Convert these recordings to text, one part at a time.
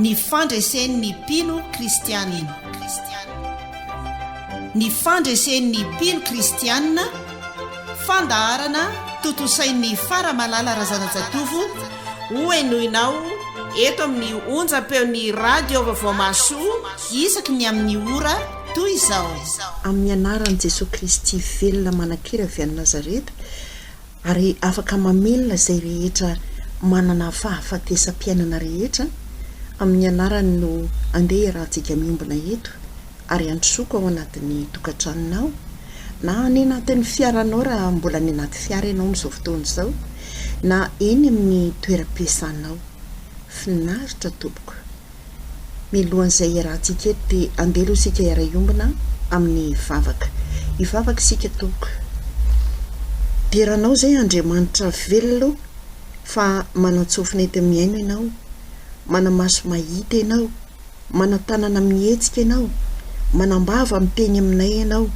ny fandresen'ny mpino kristianina. Ny fandresen'ny mpino kristianina, fandaharana totosain'ny Faramalala R hoenoinao eto amin'ny onjam-peon'ny radio vaovao-masoa isaky ny amin'ny ora toy izao. Amin'ny anaran'i Jesosy Kristy velona manakira avy any Nazareta, ary afaka mamelona izay rehetra manana fahafatesam-piainana rehetra, amin'ny anarany no andeha iarahantsika miombona eto, ary androsoko ao anatin'ny tokantranonao na any anatin'ny fiaranao raha mbola any anaty fiara ianao amin'izao fotoana izao, na eny amin'ny toeram-piasanao. Finaritra tompoko. Milohan'izay iarahantsika eto dia andelo isika iara-iombona amin'ny vavaka. Ivavaka isika tompoko. Diranao izay Andriamanitra velona fa manantsofina eto amin'ny aina ianao, manamaso mahita ianao, manantanana mihetsika ianao, manambava miteny aminay ianao,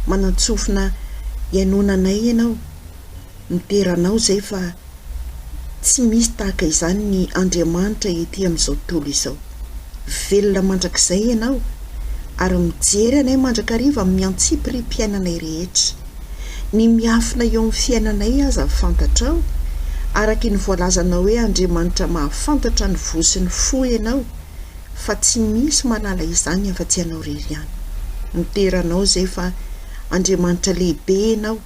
manantsofina ianonanay ianao, miteranao izay fa tsy misy tahaka izany ny Andriamanitra ety amin'izao tontolo izao. Velona mandrakizay ianao, ary mijery anay mandrakariva amin'ny antsiprim-piainanay rehetra. Ny miafina eo amin'ny fiainanay aza fantatrao, araka ny voalazanao hoe Andriamanitra mahafantatra ny vo sy ny fo ianao, fa tsy misy manala izany afa-tsy ianao rery ihany. Miteranao izay fa Andriamanitra lehibe ianao,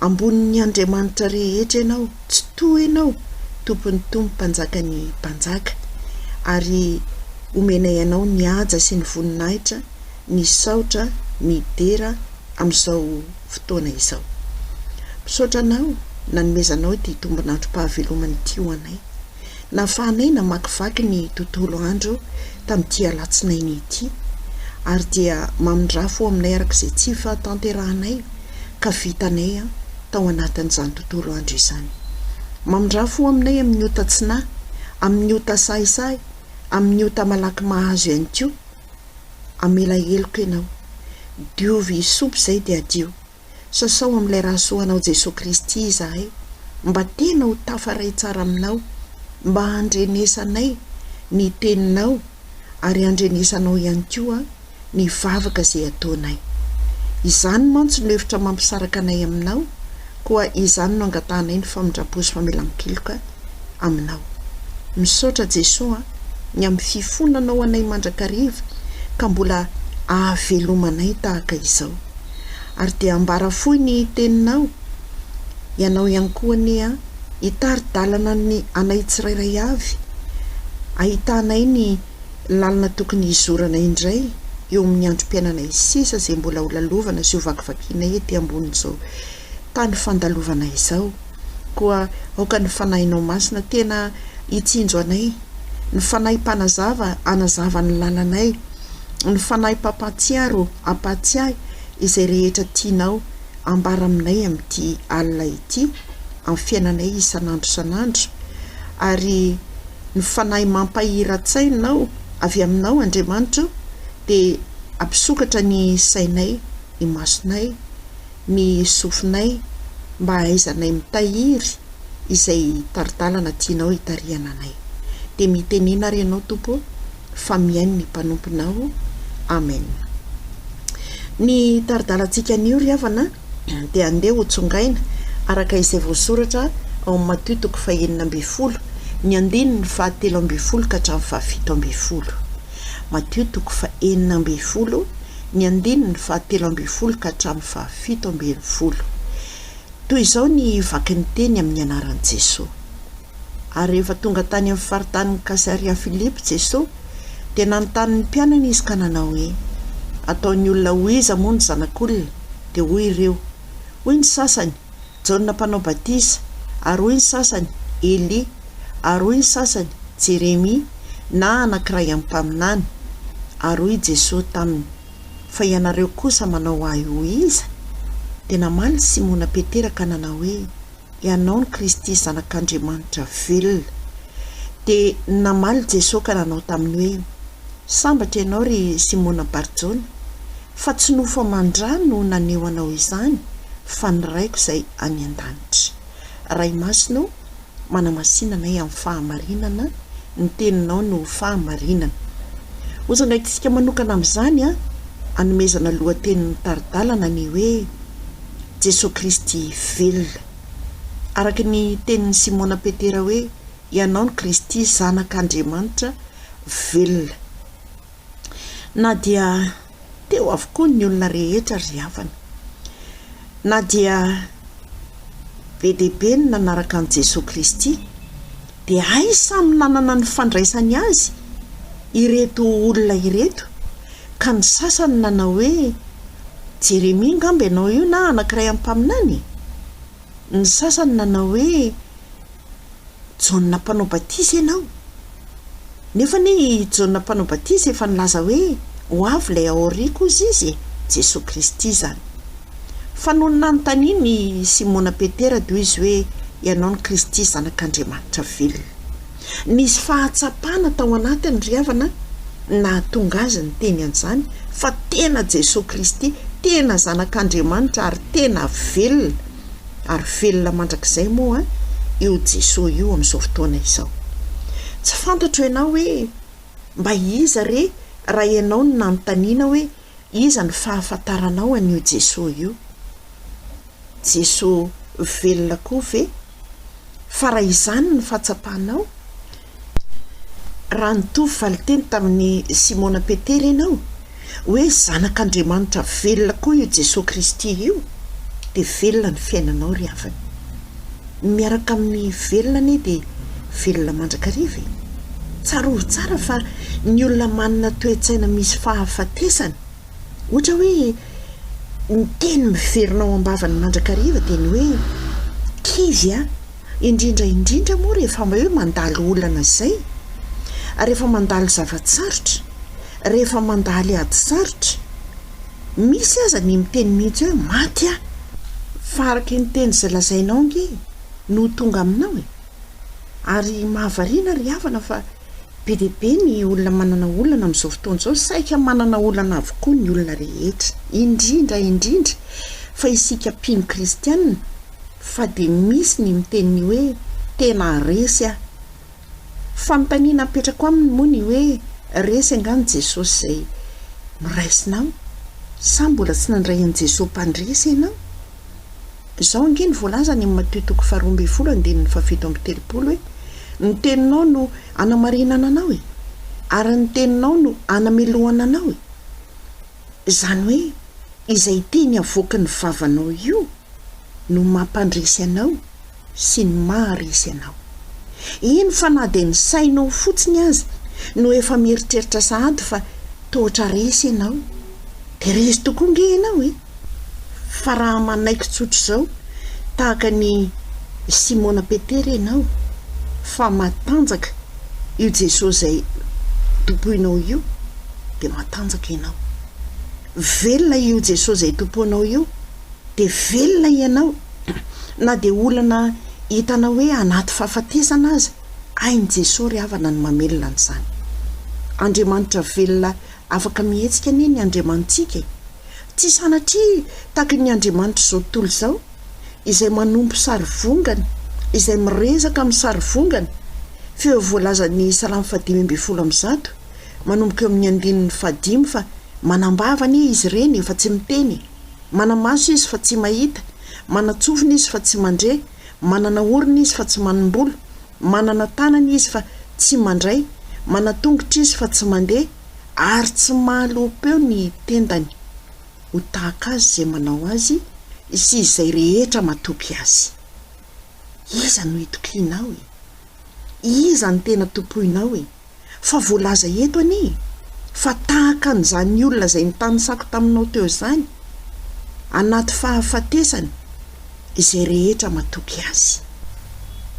ambonin'ny Andriamanitra rehetra ianao, tsy toa ianao, tompony tompo, mpanjaka ny mpanjaka, ary omena ianao ny haja sy ny voninahitra, ny saotra, ny dera amin'izao fotoana izao. Misaotra anao nanomezanao ity tombonandro-pahavelomany ity ho anay, nahafahanay namakivaky ny tontolo andro tamin'ity alatsinainy ity, ary dia mamindrafo aminay arak'izay tsy fahatanterahanay ka vitanay tao anatin'izany tontolo andro izany. Mamindrafo aminay amin'ny ota tsinahy, amin'ny ota sahisahy, amin'ny ota malaky mahazo ihany koa. Amela heloka ianao, diovy sopo izay dia adio. Sasao amin'ilay rahasoanao Jesosy Kristy izahay, mba tena ho tafaray tsara aminao, mba handrenesanay ny teninao, ary handrenesanao ihany koa ny vavaka izay ataonay. Izany mantsy no hevitra mampisaraka anay aminao, koa izany no angatahanay ny famindram-po sy famelan-kiloka aminao. Misaotra Jesosy ny amin'ny fifonanao anay mandrakariva, ka mbola ahavelomanay tahaka izao. Ary dia ambara fohy ny teninao, ianao ihany koa ny hitari-dalana ny anay tsirairay avy, ahitanay ny lalina tokony hizorana indray eo amin'ny androm-piainanay sisa izay mbola ho lalovana sy ho vakivakianay ety ambonin'izao tany fandalovana izao. Koa aoka ny fanahinao masina tena hitsinjo anay, ny fanahy mpanazava anazava ny lalanay, ny fanahy mpampatsiaro ampatsiahy izay rehetra tianao ambara aminay amin'ity alina ity amin'ny fiainanay isanandro isanandro, ary ny fanahy mampahira-tsainao avy aminao Andriamanitra dia ampisokatra ny sainay, ny masonay, ny sofinay, mba hahaizanay mitahiry izay taridalana tianao hitariana anay. Dia mitenena ary ianao tompo fa miaino ny mpanomponao. Amen. Ny taridalantsika anio ry havana dia andeha ho tsongaina araka izay voasoratra ao amin'ny Mateo 9:20, ny andininy 13 ka hatramin'ny 17. Mateo 9:20, ny andininy 13 ka hatramin'ny 17. Toy izao ny vaky ny teny amin'ny anaran'i Jesosy. Ary rehefa tonga tany amin'ny faritanin'ny Kasaria Filipo Jesosy, dia nanontany ny mpianany izy ka nanao hoe, ataon'ny olona hoiza moa ny zanak'olona? Dia hoy ireo, hoy ny sasany Jaona mpanao batisa, ary hoy ny sasany Eli, ary hoy ny sasany Jeremia na anankiray amin'ny mpaminany. Ary hoy Jesosy taminy, fa ianareo kosa manao ahy ho iza? Dia namaly Simona Petera ka nanao hoe, ianao ny Kristy zanak'Andriamanitra velona. Dia namaly Jesosy ka nanao taminy hoe, sambatra ianao ry Simona Barjona, fa tsy nofo aman-drano no naneo anao izany, fa ny raiko izay any an-danitra. Ray masino manamasinanay amin'ny fahamarinana ny teninao no fahamarinana. Ozy ndraiky tsika manokana amin'izany anomezana lohatenin'ny taridalana ny hoe Jesosy Kristy velona. Araka ny tenin'ny Simona Petera hoe ianao ny Kristy zanak'Andriamanitra velona. Na dia teo avokoa ny olona rehetra ry havana, na dia be dehibe ny nanaraka an' Jesosy Kristy, dia ay samy nanana ny fandraisany azy ireto olona ireto. Ka ny sasany nanao hoe Jeremia ngamba ianao io na anankiray ampaminany. Ny sasany nanao hoe Jaona mpanao batisa ianao. Nefa ny Jaona mpanao batisa efa nilaza hoe ho avy ilay aoriako ozy izy, Jesosy Kristy zany. Fa noho nanontaniany Simona Petera dia izy hoe ianao ny Kristy zanak'Andriamanitra velona. Nisy fahatsapana tao anatiny ry havana na tonga azy ny teny an'izany fa tena Jesosy Kristy, tena zanak'Andriamanitra ary tena velona. Ary velona mandrakizay moa io Jesosy io amin'izao fotoana izao. Tsy fantatro ianao hoe mba iza re raha ianao no nanontaniana hoe iza ny fahafantaranao an'io Jesosy io. Jesosy velona koa ve? Fa raha izany ny fahatsapanao, raha nitovy valiteny tamin'ny Simona Petera ianao hoe zanak'Andriamanitra velona koa io Jesosy Kristy io, dia velona ny fiainanao ry havana. Miaraka amin'ny velona anie dia velona mandrakariva. Tsaroa tsara fa ny olona manana toe-tsaina misy fahafatesana, ohatra hoe ny teny miverina ao ambavany mandrakariva dia ny hoe kivy indrindra moa rehefa hoe mandalo olana izay, rehefa mandalo zavatsarotra, rehefa mandaly ady sarotra, misy aza ny miteny mihitsy hoe maty fa araka ny teny izay lazainao nge no tonga aminao Ary mahavariana ry havana fa be dia be ny olona manana olana amin'izao fotoana izao, saika manana olana avokoa ny olona rehetra, indrindra fa isika mpino kristianina fa dia misy ny miteny hoe tena resy fanontaniana apetrako aminy moa ny hoe resy angany Jesosy izay miraisinao, sa mbola tsy nandray an' Jesosy mpandresy ianao? Izao ange ny voalaza ny Matteo 12:7 hoe ny teninao no anamarinana anao ary ny teninao no anamelohana anao Izany hoe izay teny avoaka ny vavanao io no mampandresy anao sy ny maharesy anao. Iny fa na dia ny sainao fotsiny azy no efa mieritreritra sahady fa tohatra resy ianao, dia resy tokoa nge ianao fa raha manaiky tsotro izao tahaka ny Simona Petera ianao fa matanjaka io Jesosy izay tompoinao io, dia matanjaka ianao. Velona io Jesosy izay tompoinao io, dia velona ianao. Na dia olana hitanao hoe anaty fahafatesana aza, ainy Jesosy ry havana ny mamelona an'izany. Andriamanitra velona afaka mihetsika anie ny Andriamanitsika. Tsy sanatria tahaka ny Andriamanitra izao tontolo izao, izay manompo sary vongana, izay mirezaka amin'ny sary vongana. Feo voalaza ny Salamo 5:10 manomboka eo amin'ny 5 fa manambava anie izy ireny efa tsy miteny, manamaso izy fa tsy mahita, manatsofina izy fa tsy mandre, manana orona izy fa tsy manam-bolo, manana tanana izy fa tsy mandray, manatongotra izy fa tsy mandeha, ary tsy mahalopo eo ny tendany ho tahaka azy izay manao azy sy izay rehetra matopy azy. Iza no hitokinao iza ny tena tompoinao fa voalaza eto anie fa tahaka an'izany olona izay nitanisako taminao teo izany, anaty fahafatesany izay rehetra matoky azy.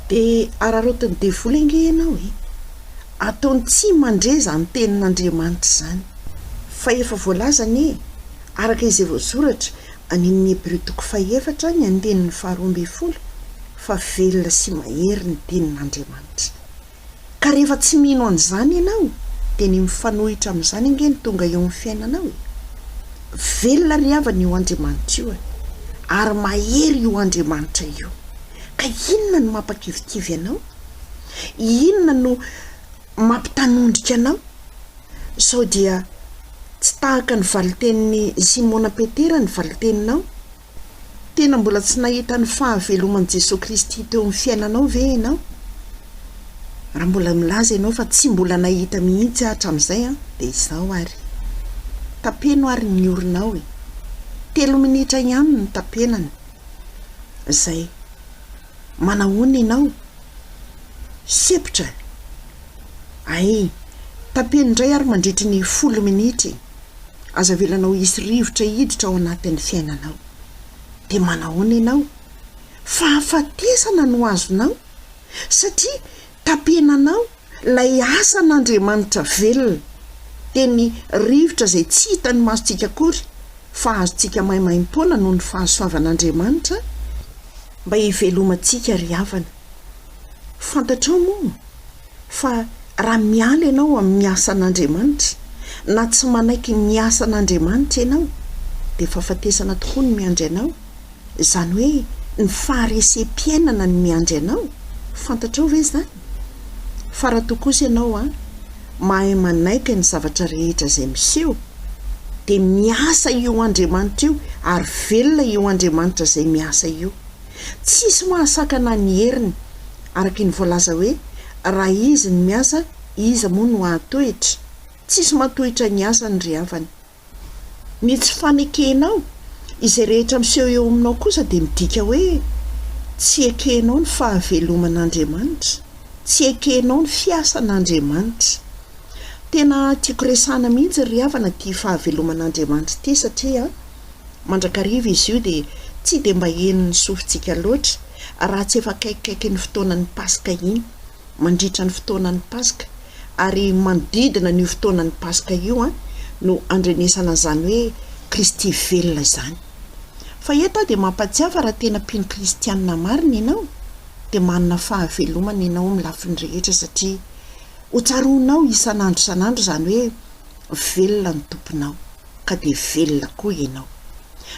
Dia ararotiny devoly ange ianao ataony tsy mandreza ny tenin'Andriamanitra izany, fa efa voalaza anie araka izay voasoratra an'ny Hebreo 4:2 fa velona sy mahery ny tenin'Andriamanitra. Ka rehefa tsy mino an'izany ianao dia ny mifanohitra amin'izany ange ny tonga eo amin'ny fiainanao velona ry havana io Andriamanitra io ary mahery io Andriamanitra io. Ka inona no mampakivikivy anao? Inona no mampitanondrika anao. Sao dia tsy tahaka ny valiteniny Simona Petera ny valiteninao. Tena mbola tsy nahita ny fahaveloman'i Jesosy Kristy teo amin'ny fiainanao ve ianao? Raha mbola milaza ianao fa tsy mbola nahita mihitsy hatramin'izay dia izao ary. Tapeno ary ny orinao 3 minitra ihany ny tapenany. Zay. Manahoana ianao? Sepitra. Ay, tapeno indray ary mandritra ny 10 minitra. Aza velanao isy rivotra hiditra ao anatin'ny fiainanao. Dia manahoana ianao? Fahafatesana no azonao, satria tapenanao lay asan'Andriamanitra velona. Dia ny rivotra izay tsy hitany masontsika akory, fa azontsika maimaim-poana noho ny fahasoavan'Andriamanitra mba hivelomantsika ry havana. Fantatrao moa fa raha miala ianao amin'ny miasan'Andriamanitra na tsy manaiky miasan'Andriamanitra ianao, dia fahafatesana tokoa ny miandry anao. Izany hoe ny faharesem-piainana ny miandry anao. Fantatrao ve izany? Fa raha toa kosa ianao mahay manaiky ny zavatra rehetra izay miseho, dia miasa io Andriamanitra io ary velona io Andriamanitra izay miasa io. Tsisy mahasakana ny heriny, araka ny voalaza hoe raha izy ny miasa, iza moa no ahatoetra. Tsisy matoetra ny asany ry havana. Ny tsy fanekenao izay rehetra miseho eo aminao kosa dia midika hoe tsy ekenao ny fahaveloman'Andriamanitra, tsy ekenao ny fiasan'Andriamanitra. Tena tiako resana mihitsy ry havana tia fahaveloman'Andriamanitra ty, satria mandrakariva izy io dia tsy dia mba henony sofintsika loatra raha tsy efa akaikikaiky ny fotoanan'ny Paska iny, mandritra ny fotoanan'ny Paska, ary manodidina ny fotoanan'ny Paska io no andrenesana izany hoe Kristy velona izany. Fa eto dia mampatsiafa raha tena mpino kristianina marina ianao, dia manana fahavelomana ianao amin'ny lafiny rehetra, satria hotsaroanao isan'andro izany hoe velona ny tomponao, ka dia velona koa ianao.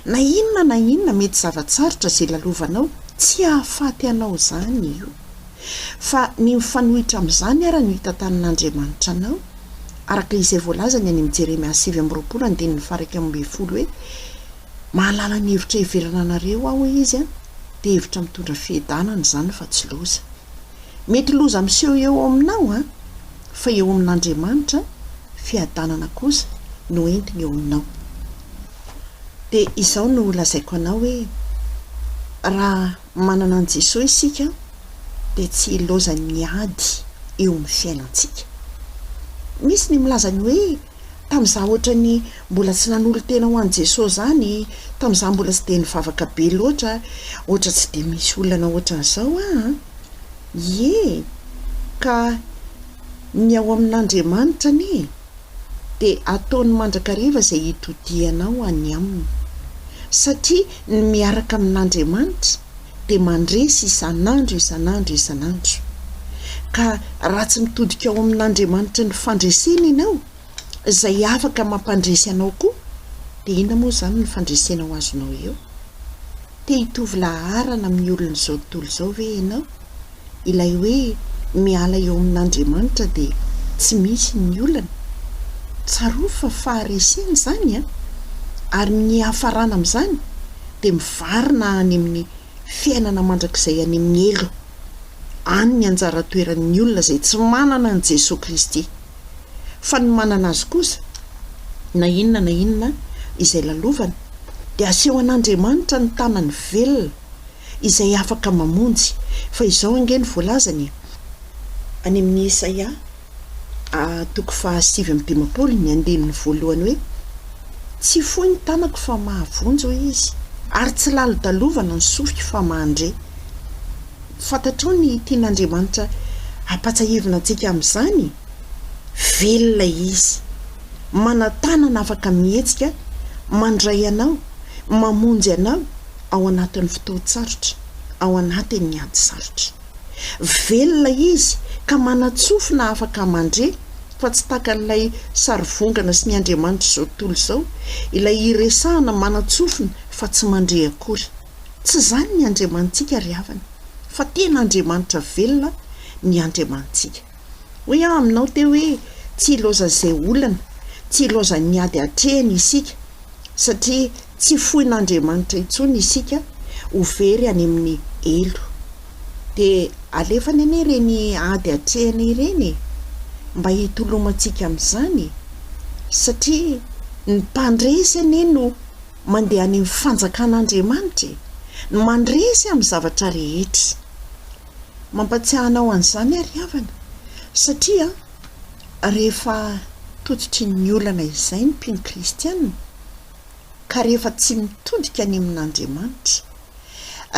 Na inona mety zavatsarotra izay lalovanao, tsy hahafaty anao izany io. Fa ny mifanohitra amin'izany ara no hita tanin'Andriamanitra anao, araka izay voalaza ny any amin'ny Jeremia 7:1-20 hoe mahalala ny hevitra hiverana anareo aho izy dia hevitra mitondra fihedanana izany fa tsy loza. Mety loza miseho eo aminao fa eo amin'Andriamanitra fiadanana kosa no entiny eo aminao. Dia izao no lazaiko anao hoe raha manana an Jesosy isika dia tsy loza ny ady eo amin'ny fiainantsika. Misy ny milaza ny hoe tamin'izaho ohatra ny mbola tsy nanolo tena ho an Jesosy zany, tamin'izaho mbola tsy dia nivavaka be loatra, ohatra tsy dia misy olana ohatra n'izao Ie, ka ny ao amin'Andriamanitra dia ataony mandrakariva izay hitodianao any aminy, satria ny miaraka amin'Andriamanitra dia mandresy isan'andro. Ka raha tsy mitodika ao amin'Andriamanitra ny fandresena ianao, izay afaka mampandresy anao koa, dia inona moa izany ny fandresenao azonao eo? Te hitovy laharana amin'ny olona izao tontolo izao ve ianao? Ilay hoe miala eo amin'Andriamanitra dia tsy misy ny olana. Tsaroa fa faharesena izany ary ny hafarana amin'izany dia mivarina any amin'ny fiainana mandrakizay any amin'ny elo, any ny anjara toeran'ny olona izay tsy manana an Jesosy Kristy. Fa ny manana azy kosa, na inona izay lalovana, dia aseho an'Andriamanitra ny tanany velona izay afaka mamonjy. Fa izao ange ny voalazany any amin'ny Isaia 7:20 hoe tsy fohy ny tanako fa mahavonjy hoy izy, ary tsy lalo-dalovana ny sofiko fa mandre. Fantatrao ny tian'Andriamanitra hampatsahivina antsika amin'izany? Velona izy, manatanana afaka mihetsika, mandray anao, mamonjy anao ao anatin'ny fotoan-tsarotra, ao anatin'ny ady sarotra. Velona izy ka manatsofina afaka mandre, fa tsy taka n'ilay sarivongana sy ny Andriamanitra izao tontolo izao, ilay iresahana manatsofina fa tsy mandre akory. Tsy izany ny Andriamanitsika ry havana, fa tena Andriamanitra velona ny Andriamanitsika. hoe aminao te hoe tsy loza izay olana, tsy loza ny ady atrehany isika, satria tsy foin'Andriamanitra intsony isika ho very any amin'ny elo. Dia alefany anie ireny ady atrehany ireny mba hitolomantsika amin'izany, satria ny mpandresy anie no mandeha any amin'ny fanjakan'Andriamanitra, no mandresy amin'ny zavatra rehetra. Mampatsiahanao an'izany ary havana, satria rehefa tototry ny olana izay ny mpino kristianina, ka rehefa tsy mitodika any amin'Andriamanitra,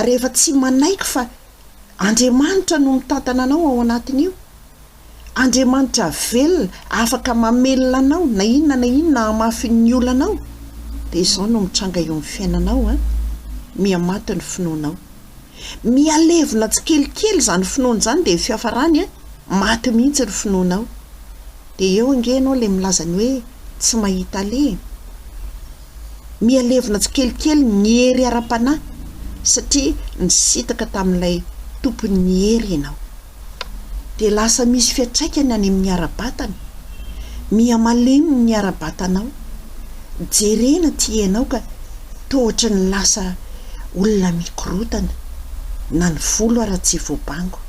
rehefa tsy manaiky fa Andriamanitra no mitantana anao ao anatin'io, Andriamanitra velona afaka mamelona anao na inona hamafy ny olanao, dia izao no mitranga eo amin'ny fiainanao, miamaty ny finoanao, mialevina tsy kelikely izany finoana izany, dia fiafarany maty mihitsy ny finoanao. Dia eo ange ianao ilay milazany hoe tsy mahita le, mialevina tsy kelikely ny hery ara-panahy, satria nisitaka tamin'ilay tompony ny hery ianao. Dia lasa misy fiantraikany any amin'ny ara-batana, mihamalemy ny ara-batanao, jerena ty ianao ka tohatra ny lasa olona mikorotana, na ny volo ara tsy voabango,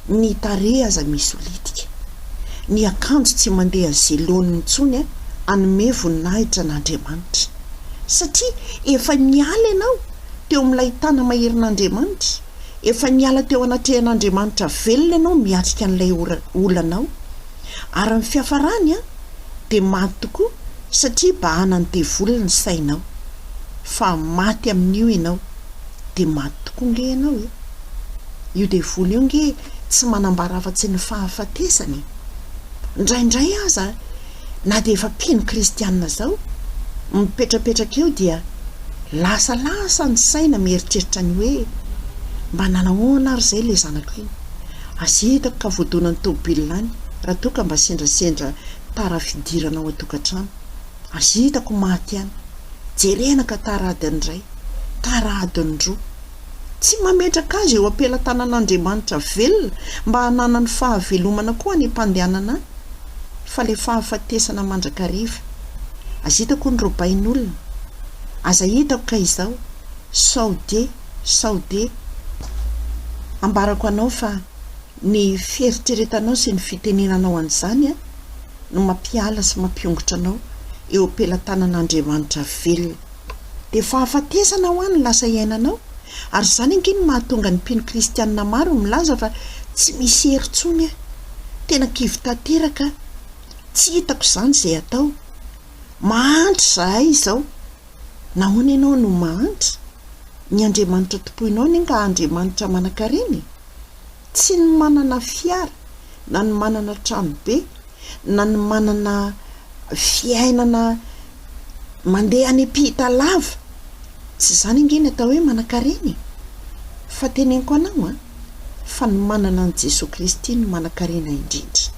ny tarehy aza misy olitika, ny akanjo tsy mandeha zeloniny intsony anome voninahitra n'Andriamanitra, satria efa niala ianao teo amin'ilay tana maherin'Andriamanitra, efa niala teo anatrehan'Andriamanitra velona ianao miatrika an'ilay olanao, ary ny fiafarany dia maty tokoa, satria bahana ny devoly ny sainao, fa maty amin'io ianao dia maty tokoa nge ianao. Io devoly io nge tsy manambara afa-tsy ny fahafatesany. Indraindray aza na dia efa mpino kristianina zao mipetrapetraka eo, dia lasa ny saina mieritreritra ny hoe mba nanahoana ary izay le zanako iny, azitako ka voadonany tômôbilina any raha toa ka mba sendrasendra tara fidirana ao an-tokantrano, azitako maty any, jerena ka tara adiny iray, tara adiny roa, tsy mametraka azy eo ampelatanan'Andriamanitra velona mba hanana ny fahavelomana koa ny mpandehanana any, fa le fahafatesana mandrakariva azitako ny robain'olona, aza hitako ka izao saode ambarako anao fa ny fieritreretanao sy ny fitenenanao an'izany no mampiala sy mampiongotra anao eo ampelatanan'Andriamanitra velona, dia fahafatesana ho any lasa iainanao. Ary izany angeny mahatonga ny mpino kristianina maro milaza fa tsy misy herintsony tena kivy tanteraka, tsy hitako izany izay atao, mahantra zahay izao. Nahoana ianao no mahantra? Ny Andriamanitra tompoinao ny nga Andriamanitra manan-kareny, tsy ny manana fiara, na ny manana trano be, na ny manana fiainana mandeha any ampita lava, tsy izany ingeny atao hoe manan-kareny. Fa teneniko anao fa ny manana an' Jesosy Kristy no manan-karena indrindra.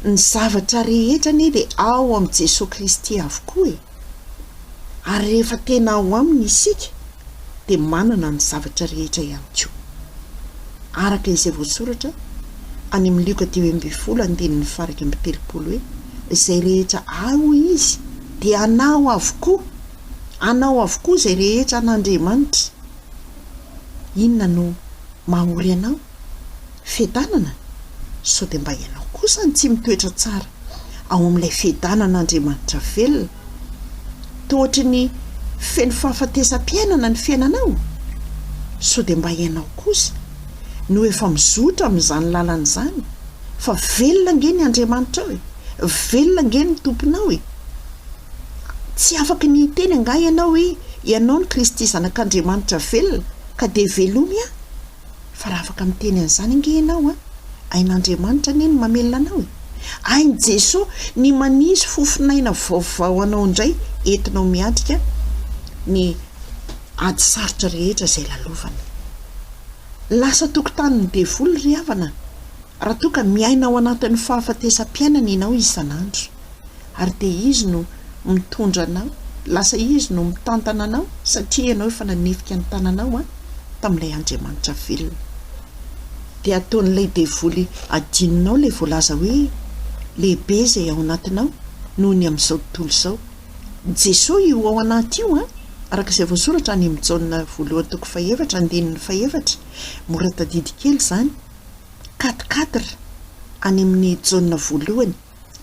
Ny zavatra rehetra anie dia ao am' Jesosy Kristy avokoa ary rehefa tena ao aminy isika dia manana ny zavatra rehetra ihany koa, araka izay voasoratra any amin'ny Luka 10:20 hoe izay rehetra ao izy dia anao avokoa izay rehetra an'Andriamanitra. Inona no mahory anao? Fiadanana? Sao dia mba ianao kosa ny tsy mitoetra tsara ao amin'ilay fiadanan'Andriamanitra velona, tohatry ny feno fahafatesam-piainana ny fiainanao. Sao dia mba ianao kosa no efa mizotra amin'izany lalana izany, fa velona nge ny Andriamanitra ao velona nge ny tomponao tsy afaka ny teny anga ianao hoe ianao ny Kristy zanak'Andriamanitra velona ka dia velomy fa raha afaka miteny an'izany nge ianao ain'Andriamanitra ny mamelona anao ain' Jesosy ny manisy fofinaina vaovao anao indray entinao miatrika ny ady sarotra rehetra izay lalovana. Lasa tokotanin'ny devoly ry havana raha toa ka miaina ao anatin'ny fahafatesam-piainana ianao isan'andro, ary dia izy no mitondra anao, lasa izy no mitantana anao, satria ianao efa nanefika ny tananao tamin'ilay Andriamanitra velona. dia ataon'ilay devoly adinonao lay voalaza hoe lehibe izay ao anatinao noho ny amin'izao tontolo izao. Jesosy io ao anaty io araka izay voasoratra any amin'ny Jaona 1:7 mora tadidy kely izany 4 any amin'ny Jaona 1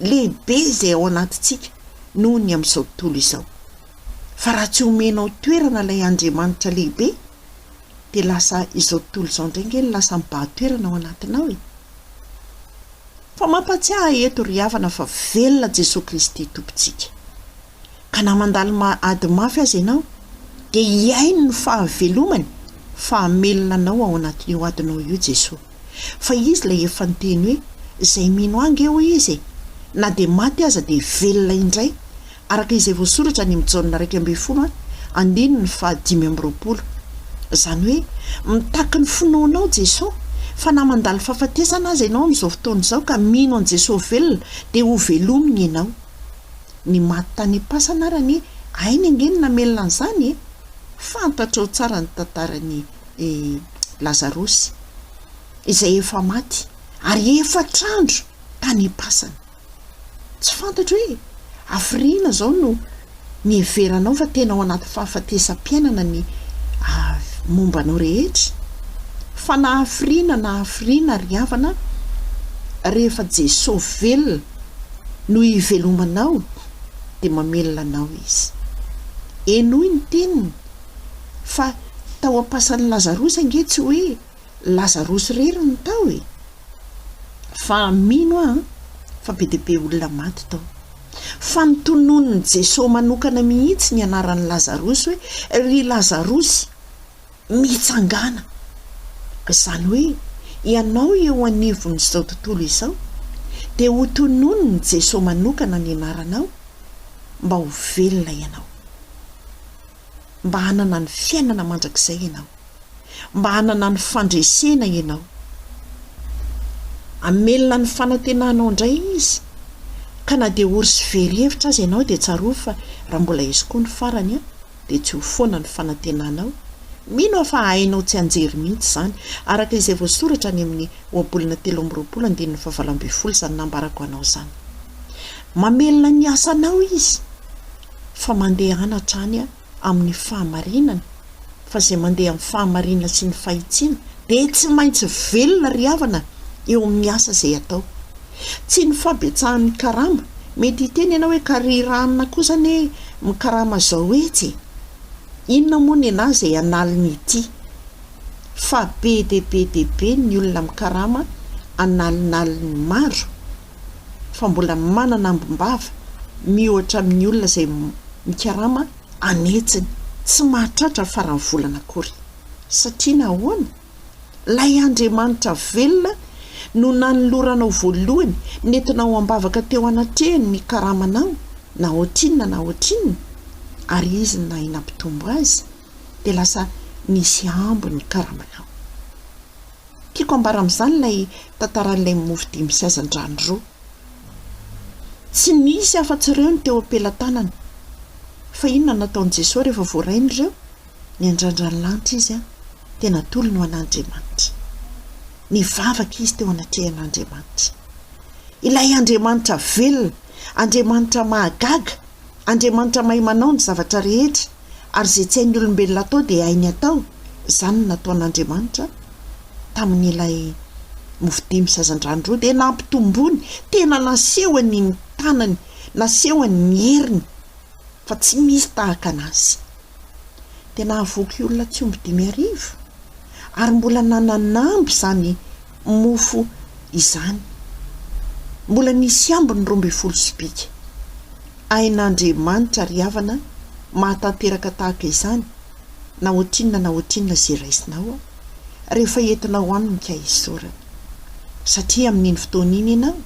lehibe izay ao anatintsika noho ny amin'izao tontolo izao. Fa raha tsy omenao toerana ilay Andriamanitra lehibe dia lasa izao tontolo izao indray ny lasa mibahan-toerana ao anatinao e. Fa mampatsiahy eto ry havana fa velona Jesosy Kristy tompontsika. Ka na mandalo ady mafy azy ianao dia iaino ny fahavelomany fa hamelona anao ao anatin'io adinao io Jesosy. Fa izy ilay efa niteny hoe izay mino ange eo izy na dia maty aza dia velona indray, araka izay voasoratra ny Jaona 1:5-20. Izany hoe mitaky ny finoanao Jesosy, fa na mandalo fahafatesana azy ianao amin'izao fotoana izao ka mino an Jesosy velona dia ho velominy ianao. Ny maty tany am-pasana arany ainy angeny namelona an'izany fantatra ao tsara ny tantaran'ny Lazarosy izay efa maty ary efa trandro tany am-pasana. Tsy fantatra hoe afriana zao no miheveranao fa tena ao anaty fahafatesam-piainana ny mombanao rehetra. Fa na afriana ry havana rehefa Jesosy velona no hivelomanao dia mamelona anao izy. Enoy ny teniny fa tao am-pasan'ny Lazarosy ange tsy hoe Lazarosy rery ny tao fa mino fa be dia be olona maty tao. Fa nitonon'ny Jesosy manokana mihitsy ny anaran'ny Lazarosy hoe ry Lazarosy mitsangana. Izany hoe ianao eo anivon'izao tontolo izao dia ho tonon'ny Jesosy manokana ny anaranao mba ho velona ianao, mba hanana ny fiainana mandrakizay ianao, mba hanana ny fandresena ianao, amelona ny fanantenanao indray izy. Ka na dia ory sy very hevitra azy ianao dia tsaroa fa raha mbola izy koa ny farany dia tsy ho foana ny fanantenanao. Mino fa hainao tsy anjery mihitsy izany araka izay voasoratra any amin'ny 3:20 izany nambarako anao izany. Mamelona ny asanao izy fa mandeha anatra any amin'ny fahamarinana, fa izay mandeha amin'ny fahamarinana sy ny fahitsiana dia tsy maintsy velona ry havana eo amin'ny asa izay atao. Tsy ny fabetsahan'ny karama, mety hiteny ianao hoe kariranina kosa ny mikarama zao etsy. Inona moa ny anazy izay analiny ity? Fa be dia be ny olona mikarama analinaliny maro, fa mbola manana ambombava mihoatra amin'ny olona izay mikarama anetsiny tsy mahatratra farany volana akory. Satria nahoana? Lay Andriamanitra velona no nanoloranao voalohany nentinao ambavaka teo anatrehany ny karamanao na ohatrinona ary izy na inampitombo azy dia lasa nisy ambo ny karamanao. Tiako ambara amin'izany ilay tantaran'ilay mofo 5 sy azan-drano roa. Tsy nisy afa-tsy ireo ny teo am-pelantanana, fa inona nataon'i Jesosy rehefa voarainy ireo? Ny andrandran'ny lanitra izy dia natolony ho an'Andriamanitra. Nivavaka izy teo anatrehan'Andriamanitra. Ilay Andriamanitra velona, Andriamanitra mahagaga, Andriamanitra mahay manao ny zavatra rehetra ary izay tsy hain'ny olombelona atao dia hainy atao. Izany no nataon'Andriamanitra tamin'ilay mofo 5 sy azan-drano roa dia nampitombony, tena nasehony ny tanany, nasehony ny heriny fa tsy misy tahaka anazy. Tena avoky olona tsy omby 5,000 ary mbola nananamby izany mofo izany. Mbola nisy ambiny 12 sobika. Ain'Andriamanitra ry havana mahatanteraka tahaka izany na ohatrinona izay raisinao rehefa entinao aminy ka isorana. Satria amin'iny fotoana iny ianao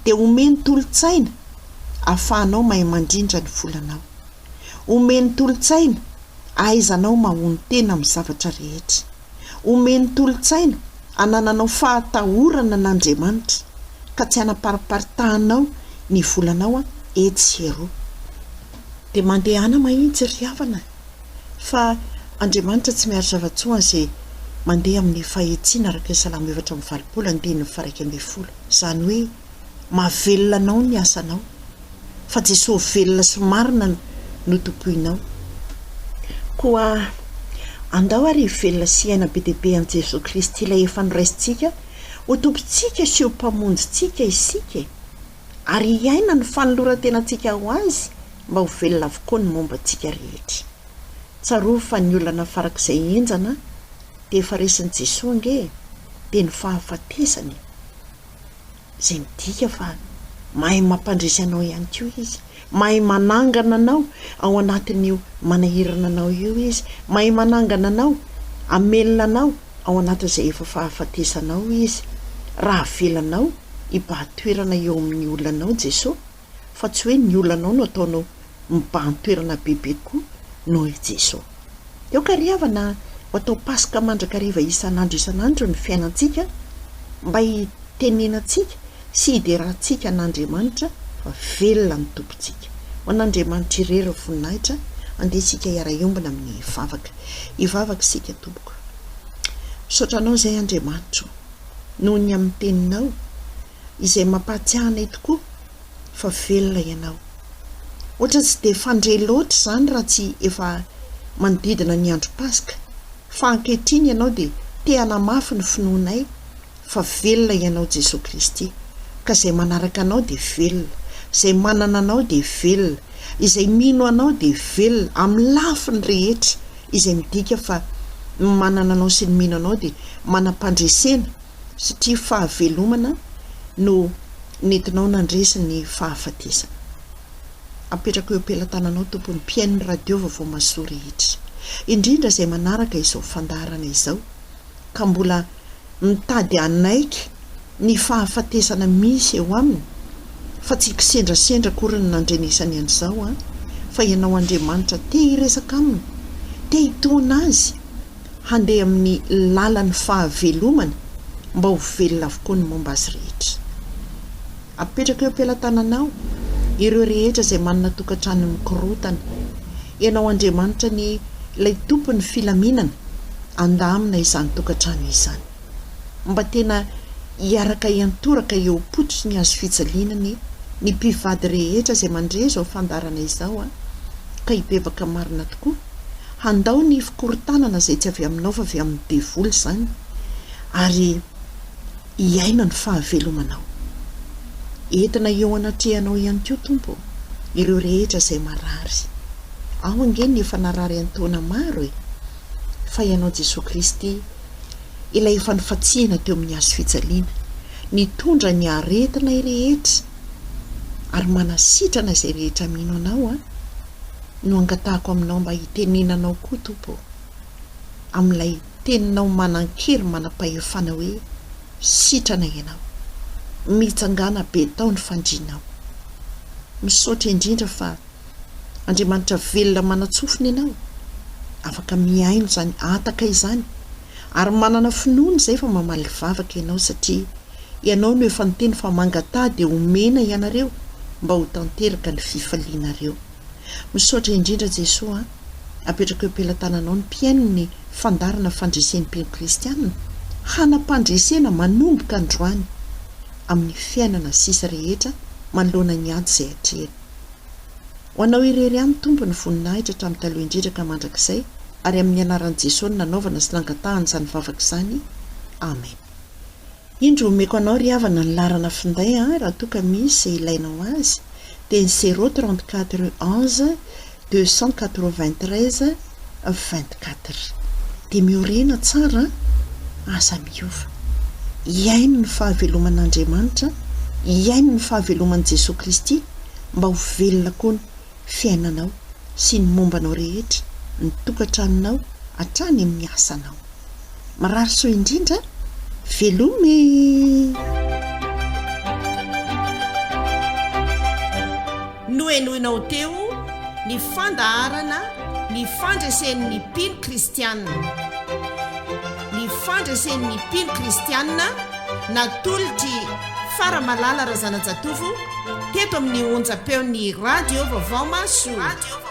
dia omeny tolotsaina ahafahanao mahay mandrindra ny volanao. Omeny tolotsaina ahaizanao mahony tena amin'ny zavatra rehetra. Omeny tolotsaina anananao fahatahorana n'Andriamanitra ka tsy hanapariparitahanao ny volanao etsy eroa. Dia mandehana mahitsy ry havana fa Andriamanitra tsy miaro zava-tsoa izay mandeha amin'ny fahetsiana araka ny salamo 7:20 andiny 1:10 zany hoe mahavelona anao ny asanao fa Jesosy velona sy marina no tompoinao. Koa andao ary velona sy aina be deabe an Jesosy Kristy ilay efa noraisintsika ho tompontsika sy ho mpamonjintsika isika ary iaina ny fanoloran-tenantsika ho azy mba ho velona avokoa ny momba antsika rehetra. Tsarova fa ny olana farak'izay enjana dia efa resin'i Jesosy ange dia ny fahafatesany izay midika fa mahay mampandresy anao ihany koa izy, mahay manangana anao ao anatin'io manahirana anao io izy, mahay manangana anao amelona anao ao anatin'izay efa fahafatesanao izy. Raha velanao hibahan-toerana eo amin'ny olonanao Jesosy fa tsy hoe ny olonanao no ataonao mibahan-toerana bebe koa noho Jesosy. Eo kariavana ho atao pasika mandrakariva isan'andro ny fiainantsika mba hitenenantsika sy hiderahantsika an'Andriamanitra fa velona ny tompontsika. Ho an'Andriamanitra irera voninahitra andesika hiara-iombana amin'ny ivavaka isika tompoko. Misaotranao izay Andriamanitra noho ny amin'ny teninao izay mampahatsiahy anay tokoa fa velona ianao. Ohatra tsy dia fandre loatra izany raha tsy efa manodidina ny andro pasika fa ankehitriny ianao dia te hanamafy ny finoanay fa velona ianao Jesosy Kristy ka izay manaraka anao dia velona, izay manana anao dia velona, izay mino anao dia velona amin'ny lafiny rehetra izay midika fa manana anao sy ny mino anao dia manam-pandresena satria fahavelomana no nentinao nandresy ny fahafatesana. Apetraka eo am-pelantananao tompony mpiaino ny radio vaovao masoa rehetra indrindra izay manaraka izao fandaharana izao ka mbola mitady anaiky ny fahafatesana misy eo aminy fa tsy kisendrasendra kory ny nandrenesany an'izao fa ianao Andriamanitra te hiresaka aminy, te hitona azy handeha amin'ny lalan'ny fahavelomana mba ho velona avokoa ny momba azy rehetra. Apetraka eo am-pelantananao ireo rehetra izay manana tokantrano mikorotana, ianao Andriamanitra ny ilay tompon'ny filaminana andamina izany tokantrano izany mba tena hiaraka iantoraka eo potry ny azo fijalianany ny mpivady rehetra izay mandre izao fandarana izao ka hipevaka marina tokoa handao ny fikorotanana izay tsy avy aminao fa avy amin'ny devoly izany ary hiaina ny fahavelomanao. Entina eo anatrehanao ihany koa tompo ireo rehetra izay marary. Ao ange ny efa narary antaona maro fa ianao Jesosy Kristy ilay efa nifatsihana teo amin'ny azo fijaliana nitondra ny aretina rehetra ary manasitrana izay rehetra mino anao no angatahako aminao mba hitenenanao koa tompo amin'ilay teninao manan-kery manam-pahefana hoe sitrana ianao, mitsangana be tao ny fandrinao. Misaotra indrindra fa Andriamanitra velona manatsofina ianao afaka miaino izany ataka izany ary manana finoana izay fa mamaly vavaka ianao satria ianao no efa niteny fa mangatah dia omena ianareo mba ho tanteraka ny fifalianareo. Misaotra indrindra Jesosy apetraka eo am-pelantananao ny mpiaino ny fandarana fandresen'ny mpino kristianina hanam-pandresena manomboka androany amin'ny fiainana sisa rehetra manoloana ny ady izay hatrera. Ho anao irery amin'ny tompo ny voninahitra hatramin'ny taloha indrindra ka mandrakizay ary amin'ny anaran'i Jesosy nanaovana sy nangatahana izany vavaka izany. Amen. Indro omeko anao ry havana ny larana finday raha toa ka misy izay ilainao azy dia ny 034 11 293 24 dia miorena tsara asa miova. Iaino ny fahaveloman'Andriamanitra, iaino ny fahaveloman'i Jesosy Kristy mba ho velona koa ny fiainanao sy ny mombanao rehetra, ny tokantranonao hatrany amin'ny asanao. Marary soa indrindra, velomy! Noenoinao teo ny fandaharana ny fandresen'ny mpino kristianina. Ny fandresen'ny mpino kristianina natolotry Faramalala R teto amin'ny onjam-peon'ny radio vaovao masoa.